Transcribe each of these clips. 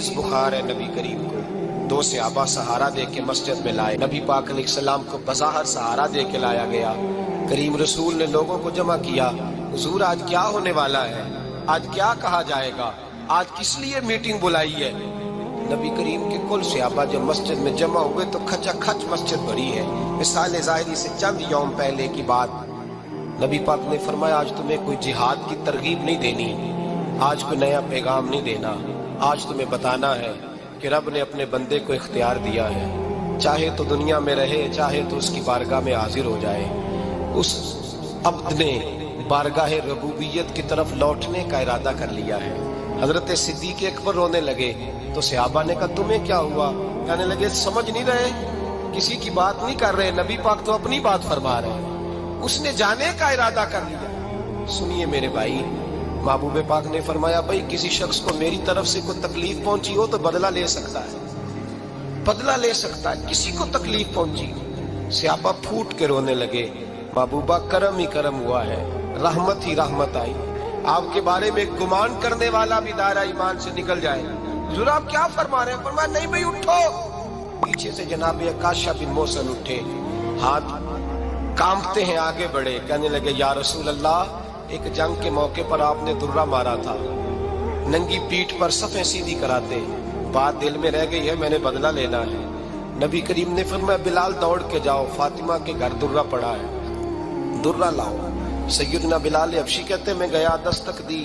تیز بخار ہے نبی کریم کو. دو صحابہ سہارا دے کے مسجد میں لائے. نبی پاک علیہ السلام کو بظاہر سہارا دے کے لایا گیا. کریم رسول نے لوگوں کو جمع کیا. حضور آج کیا ہونے والا ہے؟ آج کیا کہا جائے گا؟ آج کس لیے میٹنگ بلائی ہے؟ نبی کریم کے کل صحابہ جب مسجد میں جمع ہوئے تو کھچا کھچ مسجد بھری ہے. مثال ظاہری سے چند یوم پہلے کی بات. نبی پاک نے فرمایا آج تمہیں کوئی جہاد کی ترغیب نہیں دینی، آج کوئی نیا پیغام نہیں دینا. آج تمہیں بتانا ہے کہ رب نے اپنے بندے کو اختیار دیا ہے، چاہے تو دنیا میں رہے، چاہے تو اس کی بارگاہ میں حاضر ہو جائے. اس عبد نے بارگاہ ربوبیت کی طرف لوٹنے کا ارادہ کر لیا ہے. حضرت صدیق اکبر رونے لگے تو صحابہ نے کہا تمہیں کیا ہوا؟ کہنے لگے سمجھ نہیں رہے، کسی کی بات نہیں کر رہے، نبی پاک تو اپنی بات فرما رہے ہیں. اس نے جانے کا ارادہ کر لیا. سنیے میرے بھائی، محبوب پاک نے فرمایا بھائی کسی شخص کو میری طرف سے کوئی تکلیف پہنچی ہو تو بدلہ لے سکتا ہے، بدلہ لے سکتا ہے. کسی کو تکلیف پہنچی، صحابہ پھوٹ کے رونے لگے. محبوبہ کرم ہی کرم ہوا ہے، رحمت ہی رحمت آئی. آپ کے بارے میں گمان کرنے والا بھی دائرہ ایمان سے نکل جائے. حضور آپ کیا فرما رہے ہیں؟ فرمایا نہیں بھائی اٹھو. پیچھے سے جناب عکاشہ بن محصن اٹھے، ہاتھ کانپتے ہیں، آگے بڑھے. کہنے لگے یا رسول اللہ، ایک جنگ کے موقع پر آپ نے درہ مارا تھا، ننگی پیٹھ پر صفیں سیدھی کراتے، بات دل میں رہ گئی ہے، میں نے بدلہ لینا ہے. نبی کریم نے فرمایا بلال دوڑ کے جاؤ، فاطمہ کے گھر درہ پڑا ہے، درہ لاؤ. سیدنا بلال حبشی کہتے میں گیا، دستک دی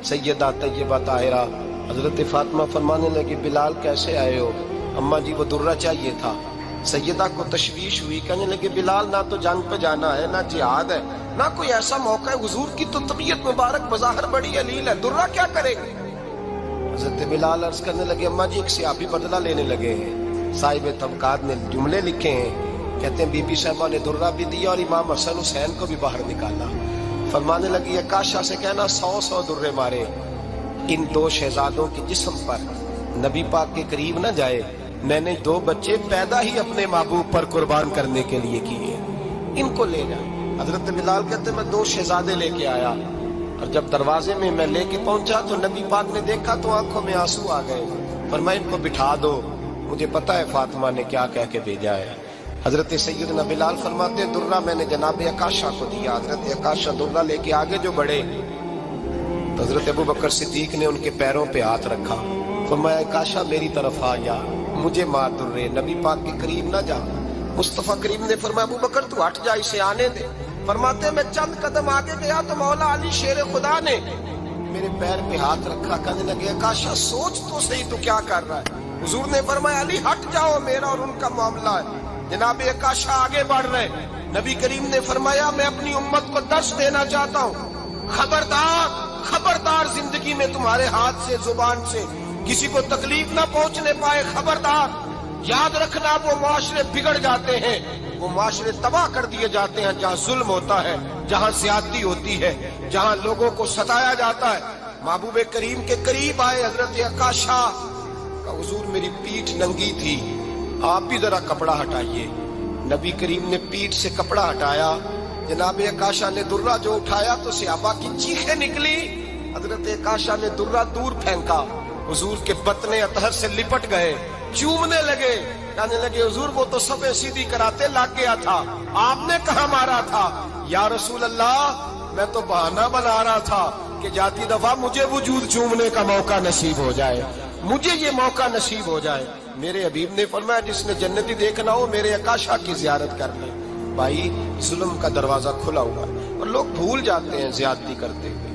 سیدہ طیبہ طاہرہ. حضرت فاطمہ فرمانے لگی بلال کیسے آئے ہو؟ اماں جی وہ درہ چاہیے تھا. سیدہ کو تشویش ہوئی، کہنے لگے بلال نہ تو جنگ پہ جانا ہے، نہ جہاد ہے، نہ کوئی ایسا موقع ہے. حضور کی تو طبیعت مبارک بظاہر بڑی علیل ہے، درہ کیا کرے گے؟ حضرت بلال عرض کرنے لگے اماں جی ایک صحابی بدلہ لینے لگے ہیں. صاحب طبقات نے جملے لکھے ہیں، کہتے ہیں بی بی صاحبہ نے درہ بھی دیا اور امام حسن حسین کو بھی باہر نکالا. فرمانے لگی عکاشہ سے کہنا 100 درے مارے. ان دو شہزادوں کے جسم پر نبی پاک کے قریب نہ جائے. میں نے 2 بچے پیدا ہی اپنے محبوب پر قربان کرنے کے لیے کیے، ان کو لے جا. حضرت بلال کہتے میں 2 شہزادے لے کے آیا، اور جب دروازے میں میں لے کے پہنچا تو نبی پاک نے دیکھا تو آنکھوں میں آنسو آ گئے. فرمایا ان کو بٹھا دو، مجھے پتا ہے فاطمہ نے کیا کہہ کے بھیجا ہے. حضرت سیدنا بلال فرماتے ہیں درہ میں نے جناب عکاشہ کو دیا. حضرت عکاشہ درہ لے کے آگے جو بڑھے تو حضرت ابوبکر صدیق نے ان کے پیروں پہ ہاتھ رکھا. فرمایا عکاشہ میری طرف آ یا مجھے مار درے، نبی پاک کے قریب نہ جا. مصطفیٰ کریم نے فرمایا ابوبکر تو ہٹ جا، اسے آنے دے. فرماتے میں چند قدم آگے گیا تو مولا علی شیر خدا نے میرے پیر پہ ہاتھ رکھا. کہنے لگے عکاشہ سوچ تو صحیح تو کیا کر رہا ہے؟ حضور نے فرمایا علی ہٹ جاؤ، میرا اور ان کا معاملہ ہے. جناب عکاشہ آگے بڑھ رہے. نبی کریم نے فرمایا میں اپنی امت کو درس دینا چاہتا ہوں، خبردار خبردار زندگی میں تمہارے ہاتھ سے زبان سے کسی کو تکلیف نہ پہنچنے پائے. خبردار یاد رکھنا وہ معاشرے بگڑ جاتے ہیں، وہ معاشرے تباہ کر دیے جاتے ہیں جہاں ظلم ہوتا ہے، جہاں زیادتی ہوتی ہے، جہاں لوگوں کو ستایا جاتا ہے. محبوب کریم کے قریب آئے حضرت عکاشہ کا حضور میری پیٹھ ننگی تھی، آپ بھی ذرا کپڑا ہٹائیے. نبی کریم نے پیٹھ سے کپڑا ہٹایا. جناب عکاشہ نے درہ جو اٹھایا تو صحابہ کی چیخیں نکلی. حضرت عکاشہ نے درہ دور پھینکا، حضور کے بطن اطہر سے لپٹ گئے، چومنے لگے. کہنے لگے حضور وہ تو صفیں سیدھی کراتے لگ گیا تھا، آپ نے کہاں مارا تھا؟ یا رسول اللہ میں تو بہانہ بنا رہا تھا کہ جاتی دفعہ مجھے وجود چومنے کا موقع نصیب ہو جائے، مجھے یہ موقع نصیب ہو جائے. میرے حبیب نے فرمایا جس نے جنتی دیکھنا ہو میرے عکاشہ کی زیارت کر لے. بھائی ظلم کا دروازہ کھلا ہوا اور لوگ بھول جاتے ہیں زیادتی کرتے ہوئے.